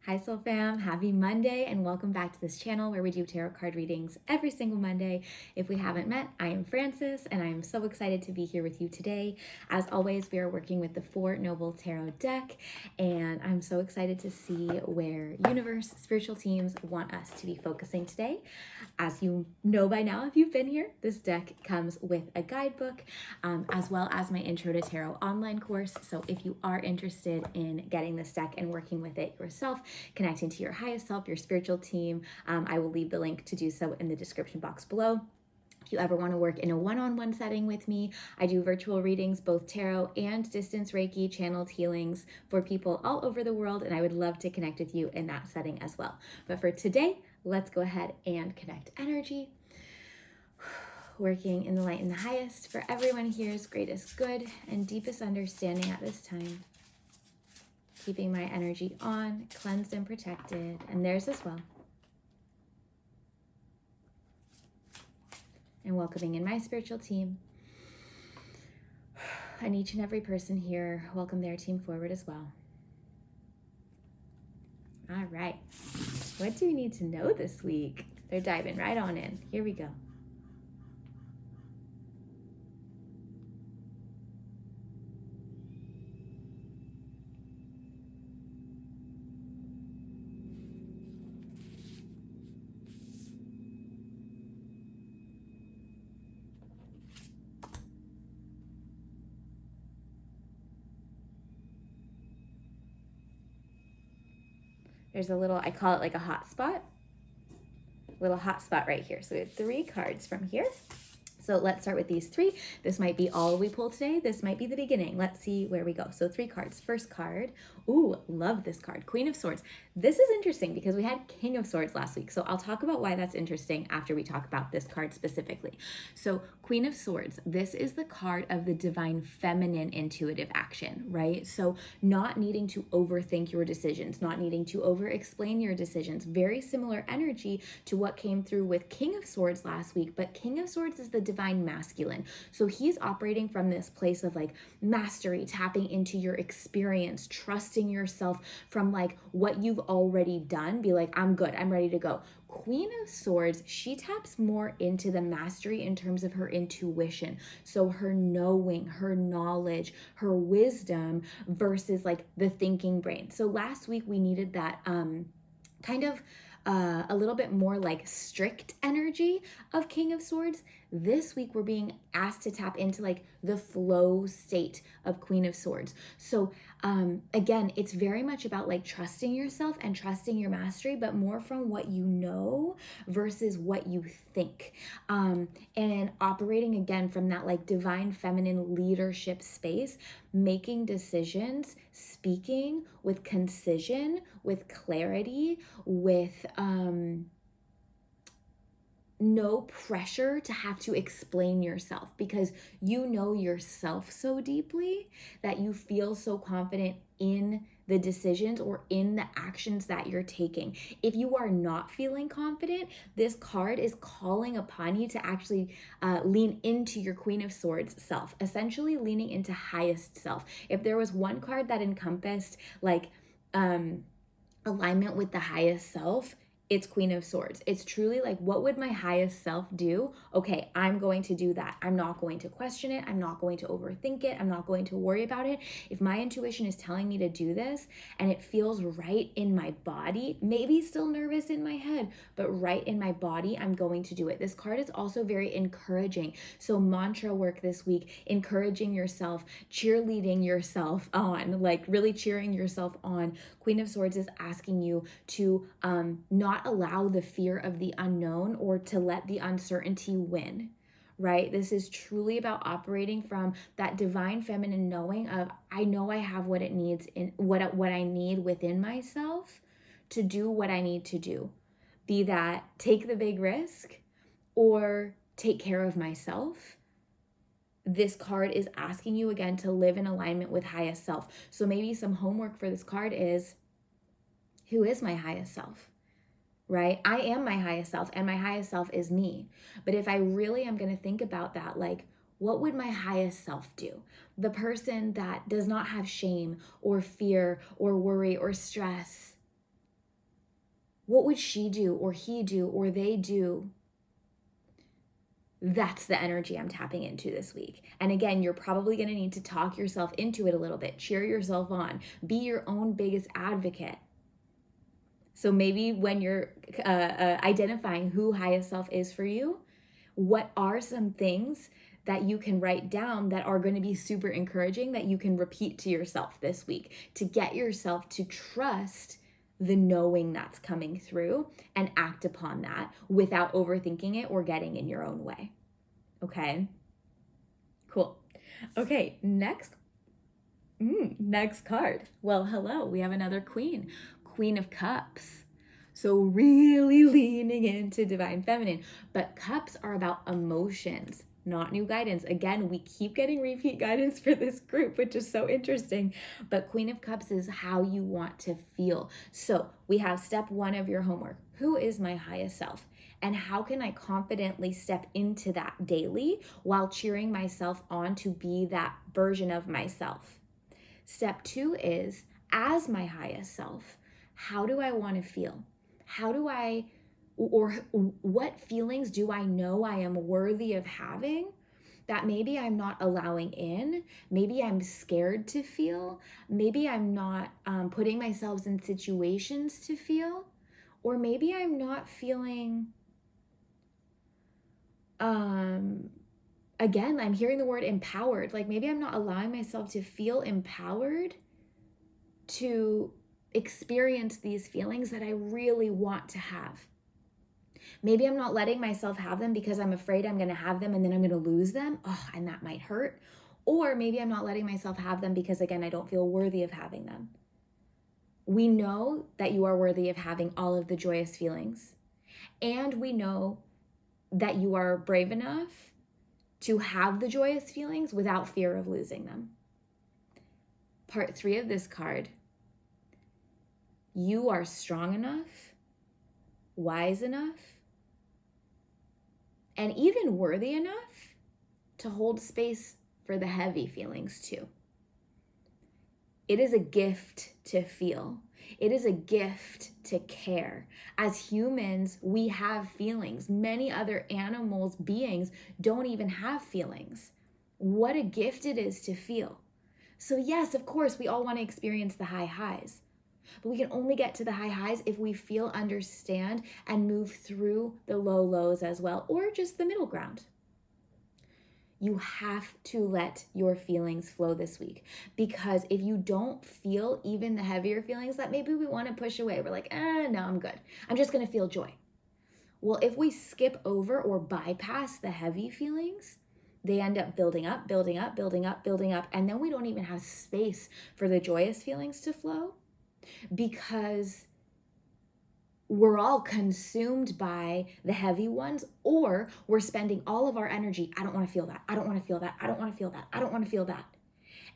Hi Soul Fam, happy Monday and welcome back to this channel where we do tarot card readings every single Monday. If we haven't met, I am Frances and I am so excited to be here with you today. As always, we are working with the Four Noble Tarot deck and I'm so excited to see where universe, spiritual teams want us to be focusing today. As you know by now, if you've been here, this deck comes with a guidebook as well as my Intro to Tarot online course. So if you are interested in getting this deck and working with it yourself, connecting to your highest self, your spiritual team, I will leave the link to do so in the description box below. If you ever want to work in a one-on-one setting with me, I do virtual readings, both tarot and distance Reiki channeled healings for people all over the world, and I would love to connect with you in that setting as well. But for today, let's go ahead and connect energy. Working in the light and the highest for everyone here's greatest good and deepest understanding at this time. Keeping my energy on, cleansed and protected, and theirs as well. And welcoming in my spiritual team. And each and every person here, welcome their team forward as well. All right. What do we need to know this week? They're diving right on in. Here we go. There's a little, I call it like a hot spot. Little hot spot right here. So we have 3 cards from here. So let's start with these 3. This might be all we pull today. This might be the beginning. Let's see where we go. So 3 cards. First card. Ooh, love this card. Queen of Swords. This is interesting because we had King of Swords last week. So I'll talk about why that's interesting after we talk about this card specifically. So Queen of Swords, this is the card of the divine feminine intuitive action, right? So not needing to overthink your decisions, not needing to over-explain your decisions. Very similar energy to what came through with King of Swords last week, but King of Swords is the divine masculine. So he's operating from this place of like mastery, tapping into your experience, trusting yourself from like what you've already done. Be like, I'm good, I'm ready to go. Queen of Swords, she taps more into the mastery in terms of her intuition. So her knowing, her knowledge, her wisdom versus like the thinking brain. So last week we needed that kind of a little bit more like strict energy of King of Swords. This week we're being asked to tap into like the flow state of Queen of Swords. So again, it's very much about like trusting yourself and trusting your mastery, but more from what you know versus what you think. And operating again from that like divine feminine leadership space, making decisions, speaking with concision, with clarity, with no pressure to have to explain yourself because you know yourself so deeply that you feel so confident in the decisions or in the actions that you're taking. If you are not feeling confident, this card is calling upon you to actually lean into your Queen of Swords self, essentially leaning into highest self. If there was one card that encompassed like alignment with the highest self, it's Queen of Swords. It's truly like, what would my highest self do? Okay, I'm going to do that. I'm not going to question it. I'm not going to overthink it. I'm not going to worry about it. If my intuition is telling me to do this and it feels right in my body, maybe still nervous in my head, but right in my body, I'm going to do it. This card is also very encouraging. So mantra work this week, encouraging yourself, cheerleading yourself on, like really cheering yourself on. Queen of Swords is asking you to not allow the fear of the unknown or to let the uncertainty win, right? This is truly about operating from that divine feminine knowing of, I know I have what it needs in what I need within myself to do what I need to do. Be that take the big risk or take care of myself. This card is asking you again to live in alignment with highest self. So maybe some homework for this card is, who is my highest self? Right? I am my highest self and my highest self is me. But if I really am going to think about that, like, what would my highest self do? The person that does not have shame or fear or worry or stress What would she do or he do or they do? That's the energy I'm tapping into this week. And again, you're probably going to need to talk yourself into it a little bit, cheer yourself on, be your own biggest advocate. So maybe when you're identifying who highest self is for you, what are some things that you can write down that are going to be super encouraging that you can repeat to yourself this week to get yourself to trust the knowing that's coming through and act upon that without overthinking it or getting in your own way. Okay? Cool. Okay, next card. Well, hello, we have another queen. Queen of Cups. So really leaning into divine feminine. But cups are about emotions, not new guidance. Again, we keep getting repeat guidance for this group, which is so interesting. But Queen of Cups is how you want to feel. So we have step 1 of your homework. Who is my highest self? And how can I confidently step into that daily while cheering myself on to be that version of myself? Step 2 is, as my highest self, how do I want to feel? How do I, or what feelings do I know I am worthy of having that maybe I'm not allowing in? Maybe I'm scared to feel. Maybe I'm not putting myself in situations to feel. Or maybe I'm not feeling, again, I'm hearing the word empowered. Like maybe I'm not allowing myself to feel empowered to experience these feelings that I really want to have. Maybe I'm not letting myself have them because I'm afraid I'm going to have them and then I'm going to lose them. Oh, and that might hurt. Or maybe I'm not letting myself have them because, again, I don't feel worthy of having them. We know that you are worthy of having all of the joyous feelings. And we know that you are brave enough to have the joyous feelings without fear of losing them. Part 3 of this card. You are strong enough, wise enough, and even worthy enough to hold space for the heavy feelings too. It is a gift to feel. It is a gift to care. As humans, we have feelings. Many other animals, beings, don't even have feelings. What a gift it is to feel. So yes, of course, we all want to experience the high highs. But we can only get to the high highs if we feel, understand, and move through the low lows as well, or just the middle ground. You have to let your feelings flow this week, because if you don't feel even the heavier feelings that maybe we want to push away, we're like, no, I'm good. I'm just going to feel joy. Well, if we skip over or bypass the heavy feelings, they end up building up, building up, building up, building up, and then we don't even have space for the joyous feelings to flow, because we're all consumed by the heavy ones, or we're spending all of our energy. I don't want to feel that. I don't want to feel that. I don't want to feel that. I don't want to feel that.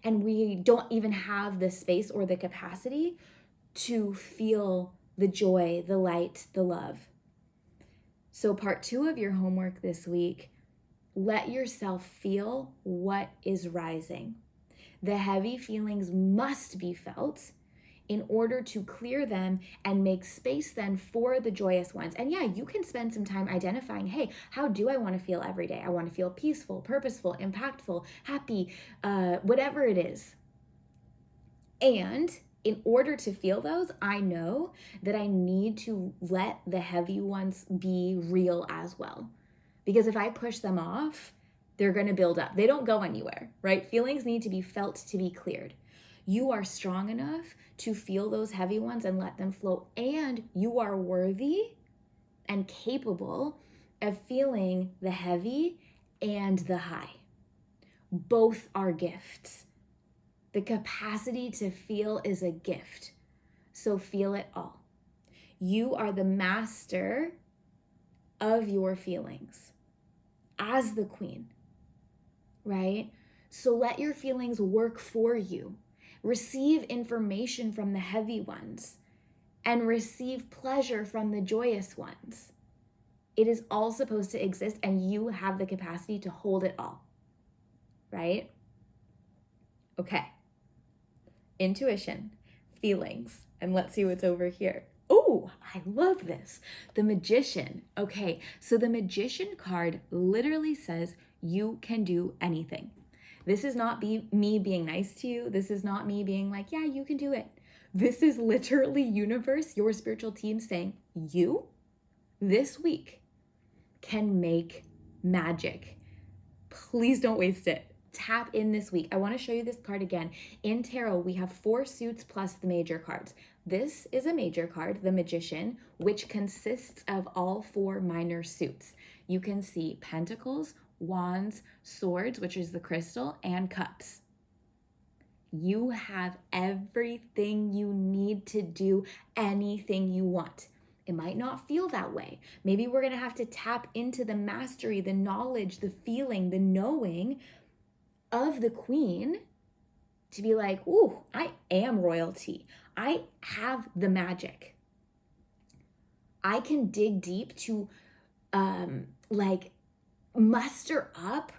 And we don't even have the space or the capacity to feel the joy, the light, the love. So part 2 of your homework this week, let yourself feel what is rising. The heavy feelings must be felt in order to clear them and make space then for the joyous ones. And yeah, you can spend some time identifying, hey, how do I want to feel every day? I want to feel peaceful, purposeful, impactful, happy, whatever it is. And in order to feel those, I know that I need to let the heavy ones be real as well. Because if I push them off, they're going to build up. They don't go anywhere, right? Feelings need to be felt to be cleared. You are strong enough to feel those heavy ones and let them flow. And you are worthy and capable of feeling the heavy and the high. Both are gifts. The capacity to feel is a gift. So feel it all. You are the master of your feelings as the queen, right? So let your feelings work for you. Receive information from the heavy ones and receive pleasure from the joyous ones. It is all supposed to exist, and you have the capacity to hold it all, right? Okay. Intuition, feelings, and let's see what's over here. Oh, Ooh, I love this. The Magician. Okay, so the Magician card literally says you can do anything. This is not me being nice to you. This is not me being like, yeah, you can do it. This is literally universe, your spiritual team saying, you this week can make magic. Please don't waste it. Tap in this week. I want to show you this card again. In tarot, we have 4 suits plus the major cards. This is a major card, the Magician, which consists of all 4 minor suits. You can see pentacles, wands, swords, which is the crystal, and cups. You have everything you need to do anything you want. It might not feel that way. Maybe we're going to have to tap into the mastery, the knowledge, the feeling, the knowing of the queen to be like, ooh, I am royalty. I have the magic. I can dig deep to muster up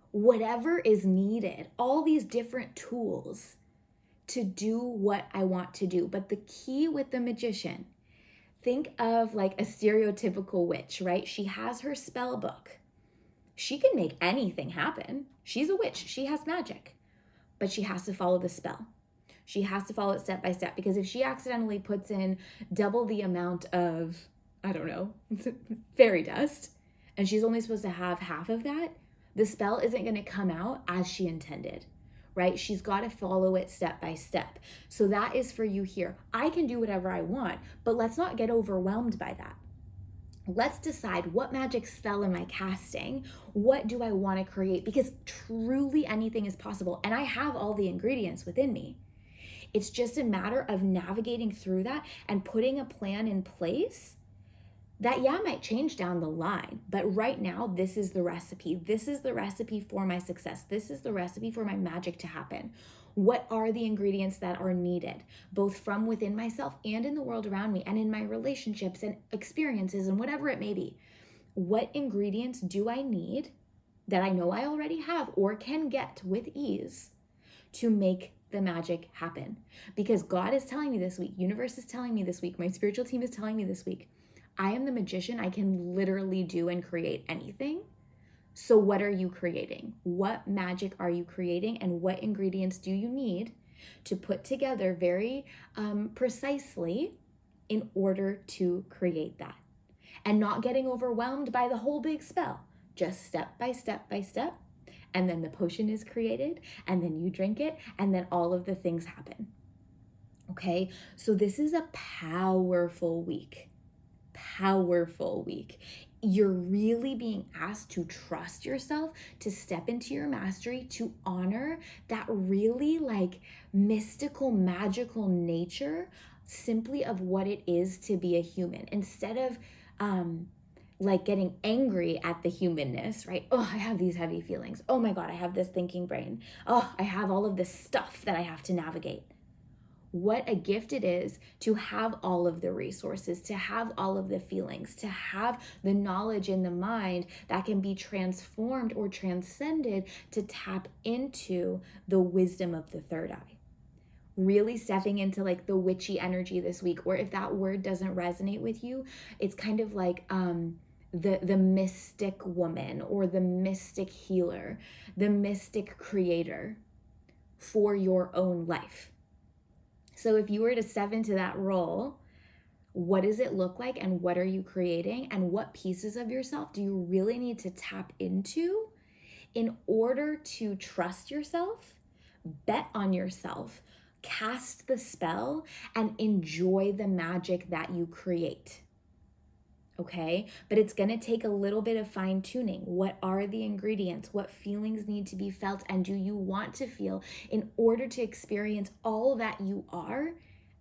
whatever is needed, all these different tools to do what I want to do. But the key with the Magician, think of like a stereotypical witch, right? She has her spell book. She can make anything happen. She's a witch. She has magic, but she has to follow the spell. She has to follow it step by step, because if she accidentally puts in double the amount of, I don't know, fairy dust, and she's only supposed to have half of that, the spell isn't going to come out as she intended, right? She's got to follow it step by step. So that is for you here. I can do whatever I want, but let's not get overwhelmed by that. Let's decide, what magic spell am I casting? What do I want to create? Because truly anything is possible, and I have all the ingredients within me. It's just a matter of navigating through that and putting a plan in place that, yeah, might change down the line, but right now, this is the recipe. This is the recipe for my success. This is the recipe for my magic to happen. What are the ingredients that are needed, both from within myself and in the world around me, and in my relationships and experiences and whatever it may be? What ingredients do I need that I know I already have or can get with ease to make the magic happen? Because God is telling me this week, universe is telling me this week, my spiritual team is telling me this week, I am the Magician. I can literally do and create anything. So what are you creating? What magic are you creating? And what ingredients do you need to put together very precisely in order to create that? And not getting overwhelmed by the whole big spell. Just step by step by step. And then the potion is created. And then you drink it. And then all of the things happen. Okay? So this is a powerful week. Powerful week. You're really being asked to trust yourself, to step into your mastery, to honor that really like mystical, magical nature simply of what it is to be a human, instead of like getting angry at the humanness, right? Oh, I have these heavy feelings. Oh my God, I have this thinking brain. Oh, I have all of this stuff that I have to navigate. What a gift it is to have all of the resources, to have all of the feelings, to have the knowledge in the mind that can be transformed or transcended to tap into the wisdom of the third eye. Really stepping into like the witchy energy this week, or if that word doesn't resonate with you, it's kind of like the mystic woman or the mystic healer, the mystic creator for your own life. So if you were to step into that role, what does it look like, and what are you creating, and what pieces of yourself do you really need to tap into in order to trust yourself, bet on yourself, cast the spell, and enjoy the magic that you create? Okay, but it's going to take a little bit of fine tuning. What are the ingredients? What feelings need to be felt? And do you want to feel in order to experience all that you are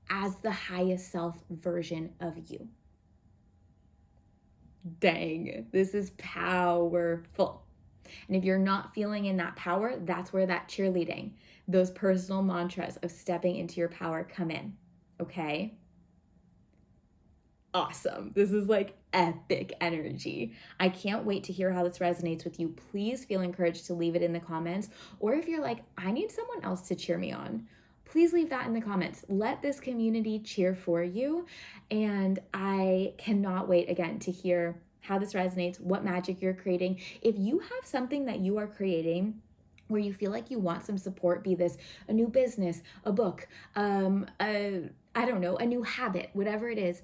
as the highest self version of you? Dang, this is powerful. And if you're not feeling in that power, that's where that cheerleading, those personal mantras of stepping into your power come in. Okay? Awesome. This is like epic energy. I can't wait to hear how this resonates with you. Please feel encouraged to leave it in the comments. Or if you're like, I need someone else to cheer me on, please leave that in the comments. Let this community cheer for you. And I cannot wait again to hear how this resonates, what magic you're creating. If you have something that you are creating where you feel like you want some support, be this a new business, a book, I don't know, a new habit, whatever it is.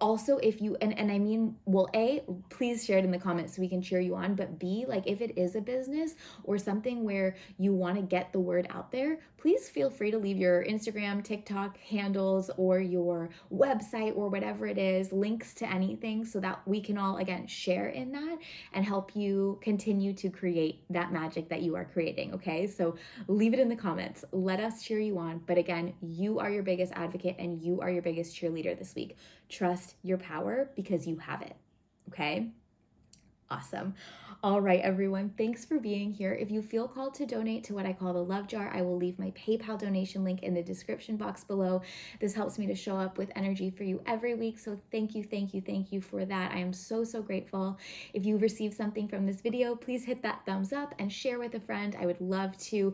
Also, if you, and I mean, well, A, please share it in the comments so we can cheer you on, but B, like if it is a business or something where you want to get the word out there, please feel free to leave your Instagram, TikTok handles or your website or whatever it is, links to anything so that we can all, again, share in that and help you continue to create that magic that you are creating, okay? So leave it in the comments. Let us cheer you on. But again, you are your biggest advocate and you are your biggest cheerleader this week. Trust your power because you have it. Okay? Awesome. All right, everyone. Thanks for being here. If you feel called to donate to what I call the love jar, I will leave my PayPal donation link in the description box below. This helps me to show up with energy for you every week. So thank you, thank you, thank you for that. I am so, so grateful. If you received something from this video, please hit that thumbs up and share with a friend. I would love to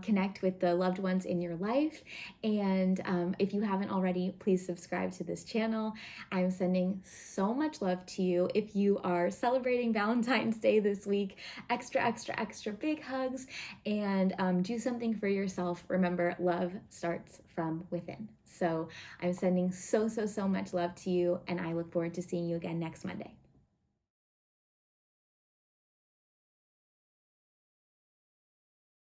connect with the loved ones in your life. And if you haven't already, please subscribe to this channel. I'm sending so much love to you. If you are celebrating Valentine's Day this week, extra, extra, extra big hugs, and do something for yourself. Remember, love starts from within. So I'm sending so, so, so much love to you, and I look forward to seeing you again next Monday.